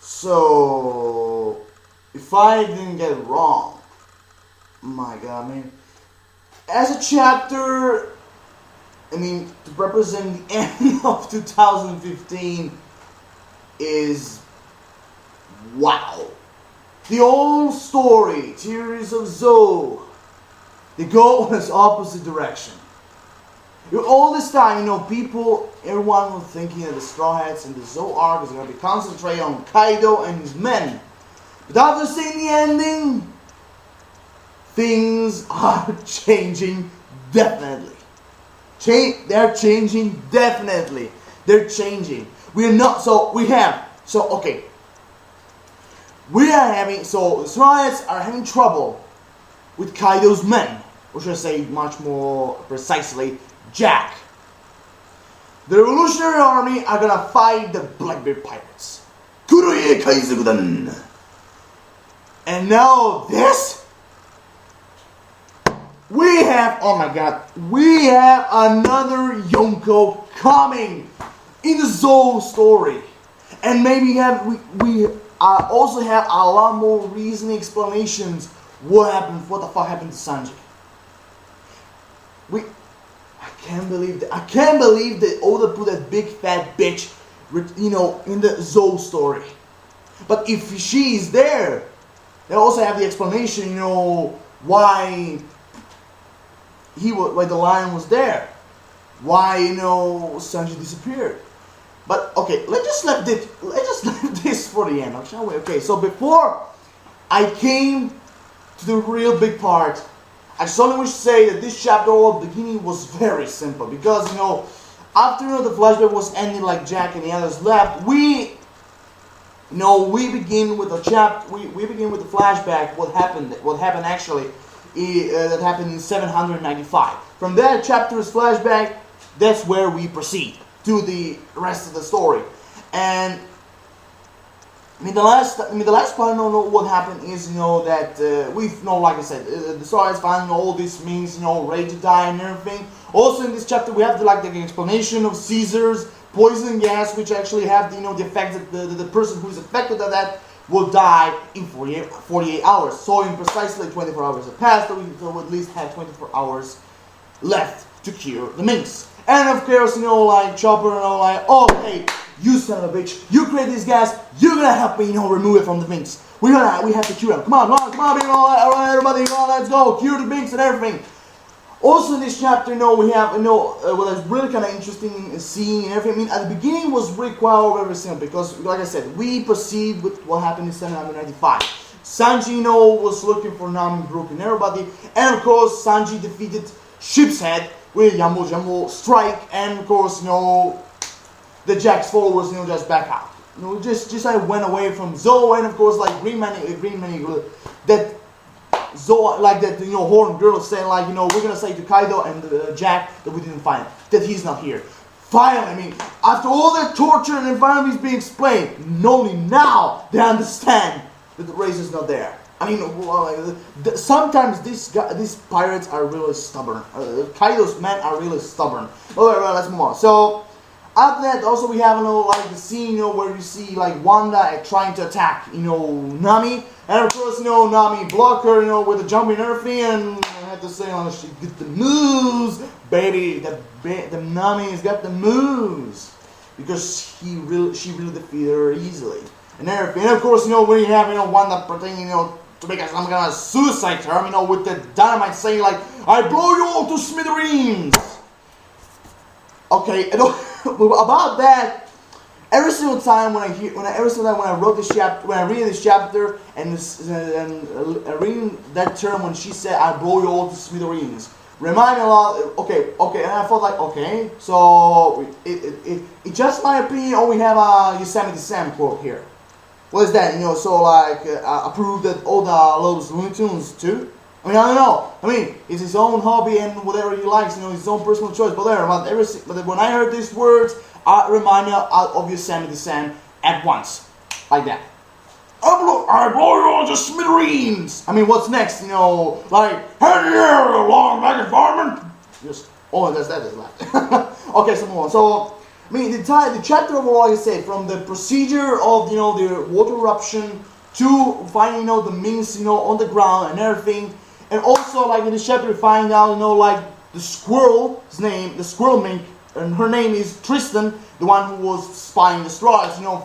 So, if I didn't get it wrong, my God, I mean, as a chapter, I mean, to represent the end of 2015 is wow. The old story, Tears of Zoe, they go in its opposite direction. All this time, everyone was thinking that the Straw Hats and the Zoe arc is going to be concentrated on Kaido and his men. But after seeing the ending, things are changing definitely. They're changing definitely. They're changing. We are having, the Straw Hats are having trouble with Kaido's men, or should I say much more precisely, Jack. The Revolutionary Army are gonna fight the Blackbeard Pirates. Kuroye Kaizokudan. And now this, we have another Yonko coming in the Zoe story. And maybe we also have a lot more reasoning explanations what the fuck happened to Sanji. I can't believe that Oda put that big fat bitch, in the Zoe story. But if she is there, they also have the explanation, why the lion was there, why Sanji disappeared. But okay, let's just leave this for the end, shall we? Okay, so before I came to the real big part, I just only wish to say that this chapter at the beginning was very simple because after the flashback was ending, like Jack and the others left, we begin with the flashback. What happened actually that happened in 795. From that chapter's flashback, that's where we proceed to the rest of the story. And the last part, what happened is, that like I said, the story is finding all these means, ready to die and everything. Also in this chapter, we have the explanation of Caesar's poison gas, which actually have the effect that the person who is affected by that will die in 48 hours. So in precisely 24 hours have passed, so we at least have 24 hours left to cure the minx. And of course, Chopper, oh hey, you son of a bitch, you create this gas, you're gonna help me, remove it from the minx. We have to cure him. Come on, alright, everybody, let's go, cure the minx and everything. Also in this chapter, we have, what is really kind of interesting seeing and everything. At the beginning was really quite very simple because, like I said, we proceed with what happened in 795. Sanji, was looking for Nami, Brook, and everybody, and of course, Sanji defeated Ship's Head with a Jumbo strike, and of course, the Jack's followers, just back out. Just went away from Zoe, and of course, like Green Man, that Zoe, like that, Horn girl saying, we're gonna say to Kaido and Jack that we didn't find him, that he's not here. Finally, after all that torture and environment is being explained, only now they understand that the race is not there. Sometimes these pirates are really stubborn. Kaido's men are really stubborn. Alright, let's move on. So, after that, also we have the scene where you see Wanda trying to attack Nami, and of course Nami block her with the jumping and everything, and I have to say she get the moves, baby. The Nami's got the moves because she really defeated her easily and everything. And of course when you have Wanda pretending to make some kind of suicide term with the dynamite saying I blow you all to smithereens. Okay, about that, every single time when I read this chapter and reading that term when she said I blow you all to smithereens, remind me a lot. Okay, and I thought okay, so it just my opinion. We have a Yosemite Sam quote here. What is that? I prove that Oda loves Looney Tunes too. I don't know. It's his own hobby and whatever he likes, his own personal choice. But when I heard these words, it reminded me of Yosemite Sam at once. Like that. I blow you to smithereens. I mean, what's next? You know, like, hey, you long-legged varmint. Just, oh, that's that. Okay, so move on. So, I mean, the chapter overall, like I say, from the procedure of, you know, the water eruption to finding, you know, the minks, you know, on the ground and everything. And also, like, in this chapter, we find out, you know, like, the squirrel's name, the squirrel mink, and her name is Tristan, the one who was spying the straws, you know,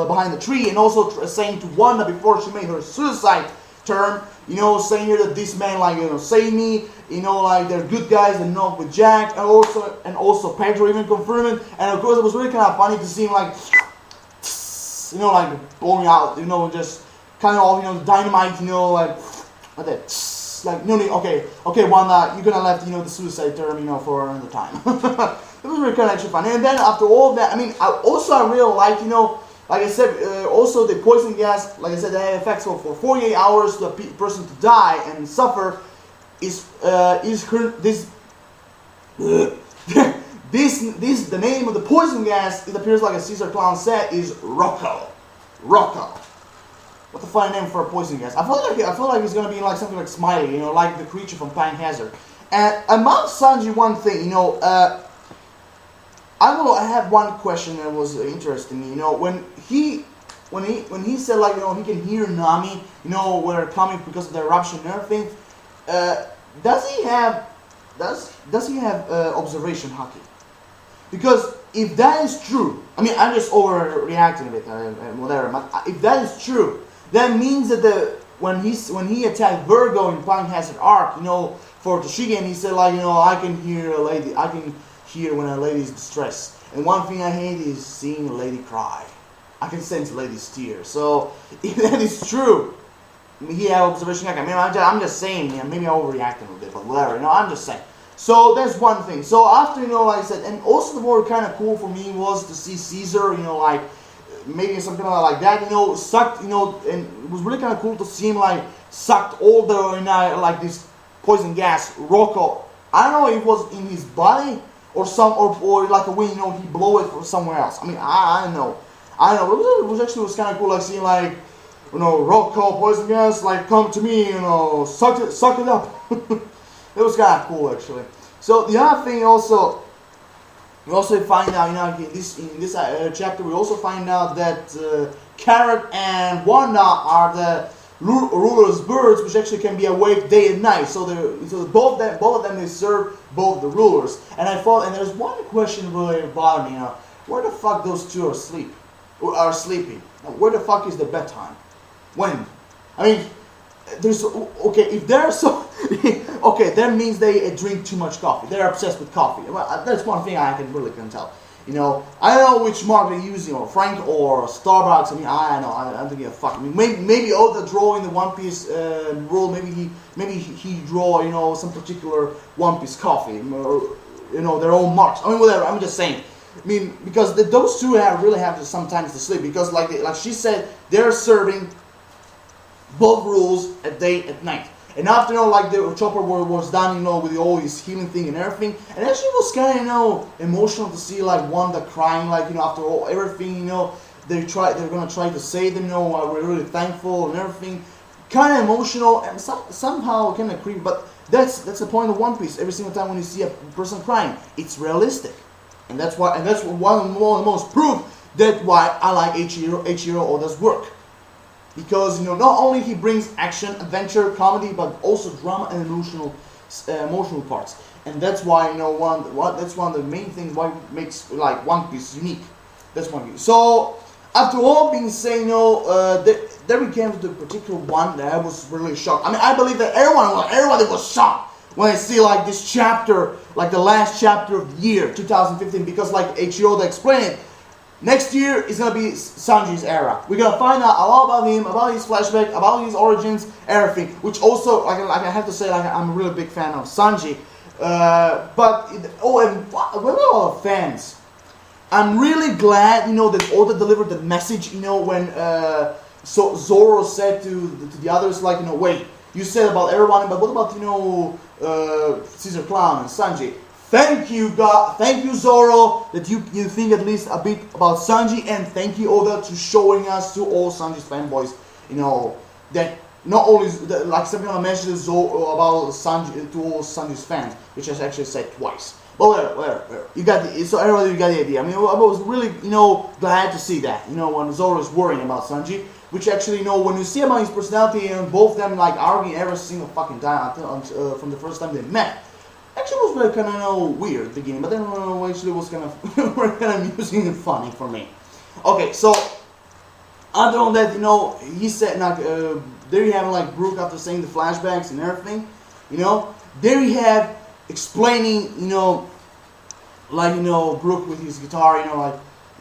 behind the tree, and also saying to Wanda before she made her suicide turn, you know, saying here that this man, like, you know, saved me, you know, like, they're good guys, they're not with Jack, and also Pedro even confirmed it, and of course it was really kind of funny to see him, like, you know, like, blowing out, you know, just kind of, you know, dynamite, you know, like that. Like, no, okay, Wanda, you're gonna left, you know, the suicide term, you know, for another time. It was really kind of actually fun. And then after all that, I mean, I really like, you know, like I said, also the poison gas, like I said, they have effects for 48 hours to a person to die and suffer. The name of the poison gas, it appears like a Caesar Clown said, is Rocco. What the funny name for a poison gas? I feel like it's gonna be like something like Smiley, you know, like the creature from Pine Hazard. And about Sanji, one thing, you know, I have one question that was interesting me. You know, when he said, like, you know, he can hear Nami, you know, where they're coming because of the eruption and everything. Does he have observation haki? Because if that is true, I mean, I'm just overreacting a bit and whatever. But if that is true, that means that when he attacked Virgo in Pine Hazard Arc, you know, for Toshigen, he said, like, you know, I can hear when a lady's distressed. And one thing I hate is seeing a lady cry. I can sense a lady's tears. So if that is true, I mean, he had observation. I mean, I'm just saying, you know, maybe I overreacted a little bit, but whatever. You know, I'm just saying. So that's one thing. So after, you know, like I said, and also the more kind of cool for me was to see Caesar, you know, like maybe something like that, you know, sucked, you know, and it was really kind of cool to see him like sucked all the, you know, like this poison gas, Rocco. I don't know if it was in his body or like a way, you know, he blow it from somewhere else. I mean, I don't know. It was kind of cool, like seeing like, you know, Rocco poison gas, like come to me, you know, suck it up. It was kind of cool, actually. So the other thing also, we also find out, you know, in this chapter, we also find out that Carrot and Wanda are the ruler's birds, which actually can be awake day and night. So both of them they serve both the rulers. And I thought, and there's one question really about me, you know, where the fuck those two are sleeping? Where the fuck is the bedtime? When? I mean, if they're so okay, that means they drink too much coffee. They're obsessed with coffee. Well, that's one thing I can tell. You know, I don't know which mark they use, you know, Frank or Starbucks. I mean, I know, I don't give a fuck. I mean, maybe Oda drawing the One Piece rule. Maybe he draw, you know, some particular One Piece coffee, or, you know, their own marks. I mean, whatever. I'm just saying. I mean, because those two really have to sometimes to sleep, because like she said, they're serving both rules at day at night. And after, you know, like the Chopper was done, you know, with all his healing thing and everything, and actually it was kind of, you know, emotional to see like Wanda crying, like, you know, after all everything, you know, they're gonna try to save them, you know, we're really thankful and everything, kind of emotional and somehow kind of creepy. But that's the point of One Piece. Every single time when you see a person crying, it's realistic, and that's one of the most proof that why I like Eiichiro Oda's work. Because, you know, not only he brings action, adventure, comedy, but also drama and emotional parts, and that's why, you know, that's one of the main things why it makes like One Piece unique. That's one thing. So after all being said, you know, there we came to the particular one that I was really shocked. I mean, I believe that everybody was shocked when I see like this chapter, like the last chapter of the year 2015, because like Eiichiro Oda explained it. Next year is going to be Sanji's era. We're going to find out a lot about him, about his flashback, about his origins, everything. Which also, like I have to say, like I'm a really big fan of Sanji. And what about fans? I'm really glad, you know, that Oda delivered the message, you know, when Zoro said to the others, like, you know, wait, you said about everyone, but what about, you know, Caesar Clown and Sanji? Thank you, God. Thank you, Zoro, that you think at least a bit about Sanji, and thank you, Oda, to showing us to all Sanji's fanboys that not only like something I mentioned about Sanji to all Sanji's fans, which I actually said twice. But whatever. You got so everybody, you got the idea. I mean, I was really glad to see that when Zoro is worrying about Sanji, which actually when you see about his personality and both of them like arguing every single fucking time from the first time they met. Actually, was really kind of weird at the beginning, but then actually was kind of kind of amusing and funny for me. Okay, so other than that, he said like there you have like Brook after saying the flashbacks and everything, there you have explaining, Brook with his guitar, like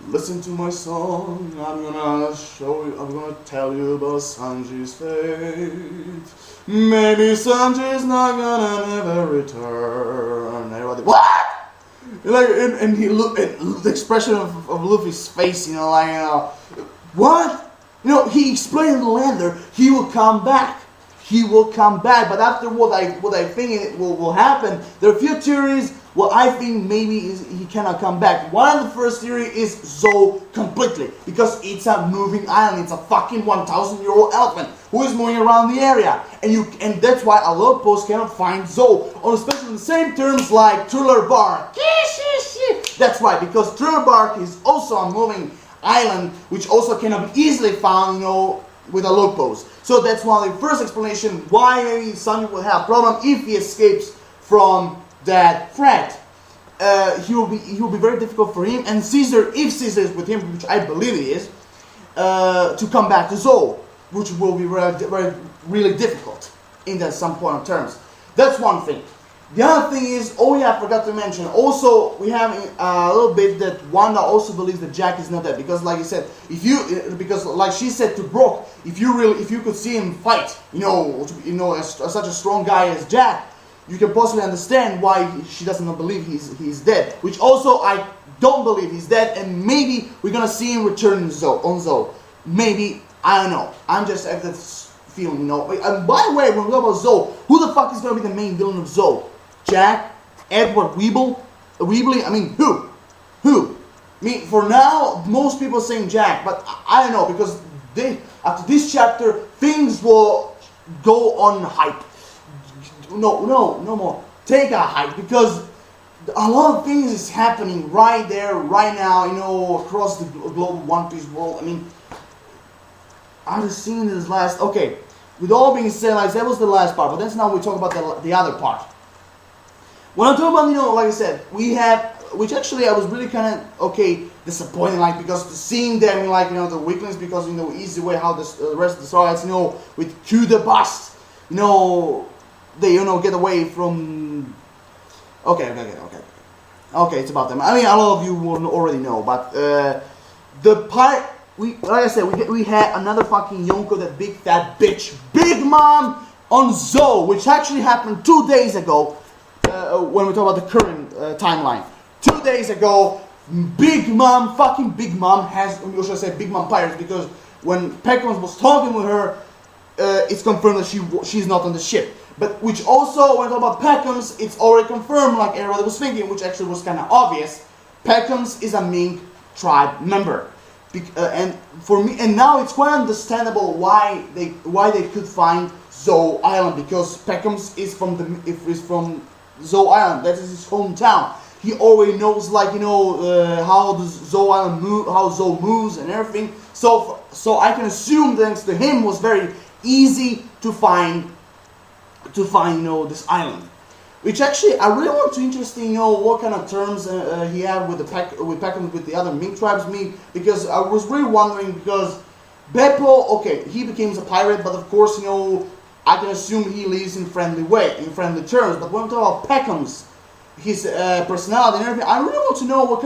listen to my song, I'm gonna tell you about Sanji's fate. Maybe Sanji's not gonna never return. Everybody, what? Like, and he look at the expression of Luffy's face, what? He explained to Lander he will come back. He will come back, but after what I think will happen, there are a few theories. Well, I think maybe he cannot come back. One of the first theory is Zou completely, because it's a moving island. It's a fucking 1,000-year-old elephant who is moving around the area, and that's why a lot of posts cannot find Zou, or especially in the same terms like Thriller Bark. That's right, because Thriller Bark is also a moving island, which also cannot be easily found, with a log post. So that's one of the first explanation why maybe Sanji will have a problem if he escapes from that threat. He will be very difficult for him and Caesar, if Caesar is with him, which I believe he is, to come back to Zou, which will be really difficult in that some point of terms. That's one thing. The other thing is, I forgot to mention, also we have a little bit that Wanda also believes that Jack is not dead, because like I said, because like she said to Brook, if you could see him fight, as such a strong guy as Jack, you can possibly understand why she doesn't believe he's dead. Which also I don't believe he's dead, and maybe we're gonna see him return on Zou. Maybe, I don't know. I'm just have this feeling, And by the way, when we talk about Zou, who the fuck is gonna be the main villain of Zou? Jack? Edward Weebly? I mean, who? I mean, for now, most people are saying Jack, but I don't know, because after this chapter, things will go on hype. No more. Take a hype, because a lot of things is happening right there, right now, across the global One Piece world. I mean, I just seen this last. Okay, with all being said, like that was the last part, but then now we talk about the other part. When I talk about, like I said, we have, which actually I was really kind of disappointed, like because seeing them, the weaklings, because easy way how the rest of the stars, with Q the bust, they get away from. Okay, it's about them. I mean, a lot of you will already know, but the part like I said, we had another fucking Yonko, that big fat bitch, Big Mom on Zou, which actually happened 2 days ago. When we talk about the current timeline, 2 days ago, fucking Big Mom has, or should I say Big Mom Pirates, because when Peckham was talking with her, it's confirmed that she's not on the ship. But which also, when we talk about Peckham's, it's already confirmed, like everybody was thinking, which actually was kind of obvious. Peckham's is a Mink tribe member, and for me, and now it's quite understandable why they could find Zou Island, because Peckham's is from Zou Island. That is his hometown. He already knows, how the Zou Island how Zou moves and everything. So I can assume, thanks to him, was very easy to find this island. Which actually, I really want to interesting what kind of terms he had with Peckham, with the other Mink tribes, because I was really wondering, because Beppo, he became a pirate, but of course, I can assume he lives in friendly terms. But when we talk about Peckham's, his personality and everything, I really want to know what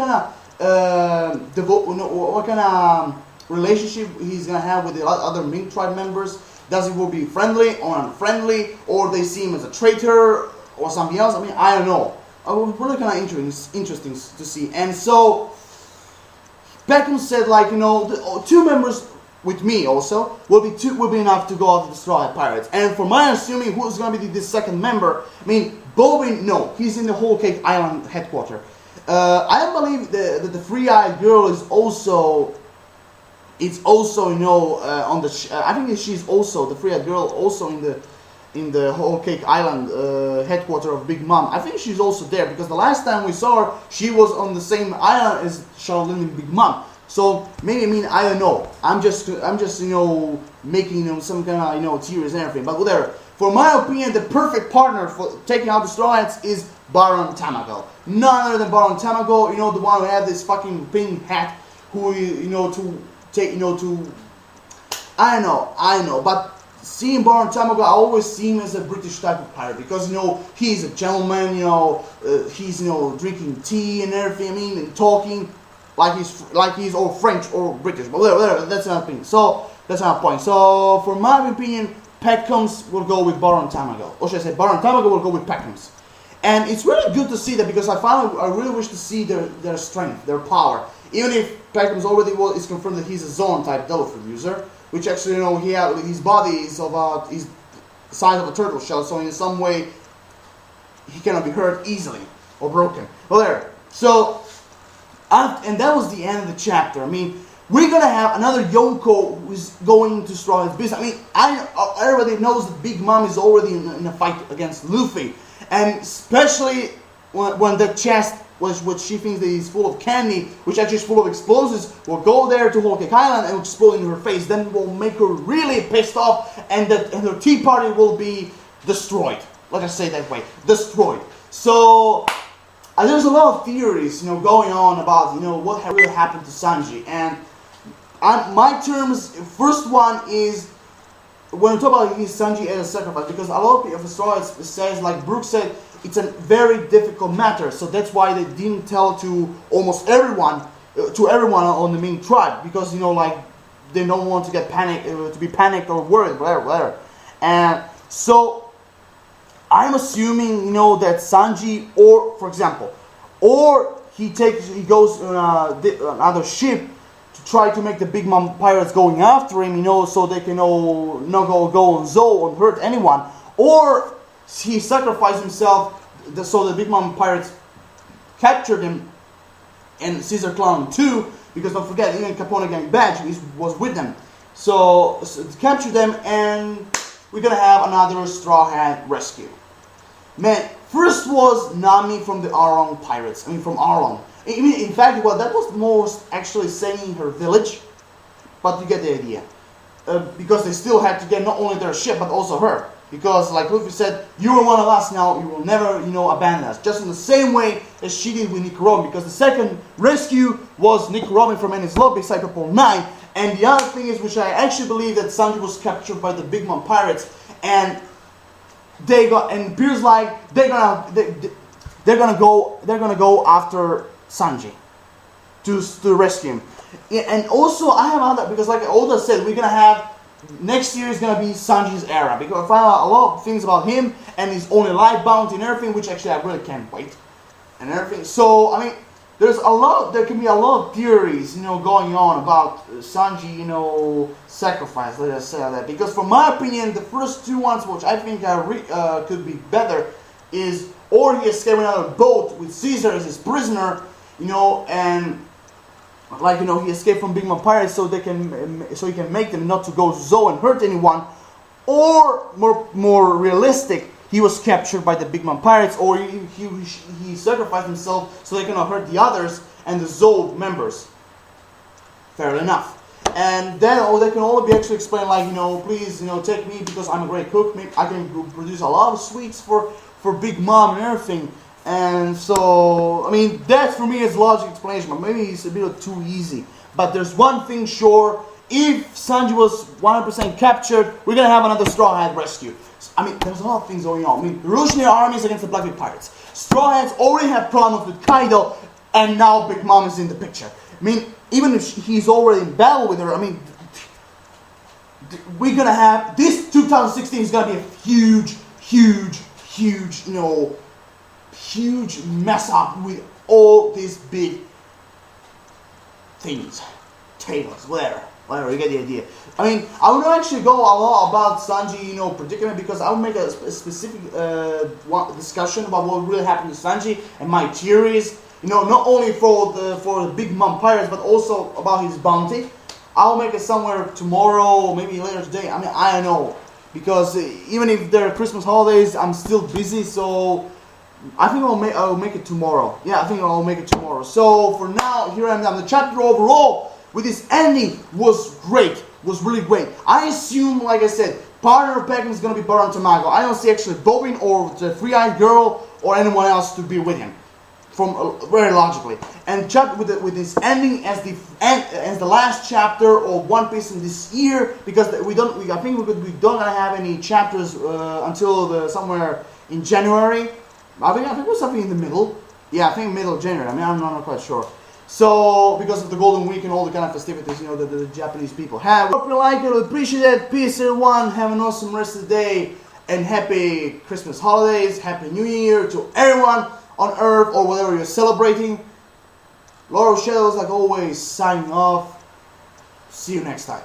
kind of relationship he's gonna have with the other Mink tribe members. Does he will be friendly or unfriendly, or they see him as a traitor or something else? I mean, I don't know. It was really kind of interesting to see. And so Peckham said, the 2 members with me also will be enough to go out to destroy pirates. And for my assuming, who's going to be the second member? I mean, Bobin, no, he's in the Whole Cake Island headquarters. I believe that the Free-Eyed Girl is also it's also, you know, on the. I think she's also the Freya girl, also in the Whole Cake Island headquarters of Big Mom. I think she's also there because the last time we saw her, she was on the same island as Charlene and Big Mom. So maybe, I mean, I don't know. I'm just you know, making, you know, some kind of, you know, theories and everything. But whatever. For my opinion, the perfect partner for taking out the Straw Hats is Baron Tamago. None other than Baron Tamago. You know, the one who had this fucking pink hat, who, you know, to take, you know, to. I know, but. Seeing Baron Tamago, I always see him as a British type of pirate because, you know, he's a gentleman, you know, he's, you know, drinking tea and everything, I mean, and talking like he's all French or British, but whatever, that's another thing. So, that's another point. So, for my opinion, Peckhams will go with Baron Tamago. Or should I say, Baron Tamago will go with Peckhams. And it's really good to see that because I really wish to see their strength, their power. Even if Peckhams already is confirmed that he's a zone type Delphin user, which actually, you know, his body is about his size of a turtle shell, so in some way he cannot be hurt easily or broken. Well, there. So, and that was the end of the chapter. I mean, we're gonna have another Yonko who's going to Straw Hat's business. I mean, everybody knows that Big Mom is already in a fight against Luffy, and especially when the chest, which she thinks that is full of candy, which actually is full of explosives, will go there to Whole Cake Island and explode in her face. Then will make her really pissed off, and her tea party will be destroyed. Let us say it that way, destroyed. So there's a lot of theories, you know, going on about, you know, what really happened to Sanji. And my terms, first one is when we talk about Sanji as a sacrifice, because a lot of people says, like Brooke said, it's a very difficult matter, so that's why they didn't tell to almost everyone, on the main tribe, because, you know, like, they don't want to get panicked, to be panicked or worried, whatever. And so, I'm assuming, you know, that Sanji, or, for example, or he goes on another ship to try to make the Big Mom pirates going after him, you know, so they can, you know, not go on Zou or hurt anyone, or he sacrificed himself so the Big Mom pirates captured him, and Caesar Clown too, because don't forget, even Capone Gang Badge was with them. So capture them, and we're gonna have another Straw Hat rescue. Man, first was Nami from the Arlong pirates. I mean, from Arlong. In fact, well, that was most actually saving her village, but you get the idea. Because they still had to get not only their ship, but also her. Because, like Luffy said, you are one of us now, you will never, you know, abandon us. Just in the same way as she did with Nick Robin. Because the second rescue was Nick Robin from Enies Lobby, Cypher 9. And the other thing is, which I actually believe, that Sanji was captured by the Big Mom pirates. And it appears like they're gonna go after Sanji to rescue him. Yeah, and also I have other, because like Oda said, we're gonna have next year is gonna be Sanji's era, because I found out a lot of things about him and his only life bounty and everything, which actually I really can't wait and everything. So I mean, there can be a lot of theories, you know, going on about Sanji, you know, sacrifice. Let us say that, because from my opinion, the first two ones, which I think could be better, is or he escaped another boat with Caesar as his prisoner, you know, and like, you know, he escaped from Big Mom pirates so he can make them not to go to Zou and hurt anyone, or more realistic, he was captured by the Big Mom pirates, or he sacrificed himself so they cannot hurt the others and the Zou members. Fair enough. And then they can all be actually explained, like, you know, please, you know, take me because I'm a great cook. I can produce a lot of sweets for Big Mom and everything. And so, I mean, that for me is logic explanation, but maybe it's a bit too easy. But there's one thing sure: if Sanji was 100% captured, we're gonna have another Straw Hat rescue. I mean, there's a lot of things going on. I mean, the revolutionary armies against the Blackbeard pirates. Straw Hats already have problems with Kaido, and now Big Mom is in the picture. I mean, even if he's already in battle with her, I mean, we're gonna have this 2016 is gonna be a huge, you know, huge mess up with all these big things, tables, whatever, you get the idea. I mean, I would actually go a lot about Sanji, you know, particularly because I would make a specific discussion about what really happened to Sanji and my theories. You know, not only for the Big Mom pirates, but also about his bounty. I'll make it somewhere tomorrow, maybe later today. I mean, I don't know. Because even if there are Christmas holidays, I'm still busy, so I think I'll make it tomorrow. Yeah, I think I'll make it tomorrow. So for now, here I am. The chapter overall with this ending was great. Was really great. I assume, like I said, partner packing is gonna be Baron Tamago. I don't see actually Bobin or the Three-Eyed Girl or anyone else to be with him. From very logically, and with this ending as the last chapter of One Piece in this year, because I think we don't gonna have any chapters until somewhere in January. I think it was something in the middle. Yeah, I think middle of January. I mean, I'm not quite sure. So because of the Golden Week and all the kind of festivities, you know, that the Japanese people have. Hope you like it. Appreciate it. Peace, everyone. Have an awesome rest of the day, and happy Christmas holidays. Happy New Year to everyone on Earth or whatever you're celebrating. Lord of Shadows, like always, signing off. See you next time.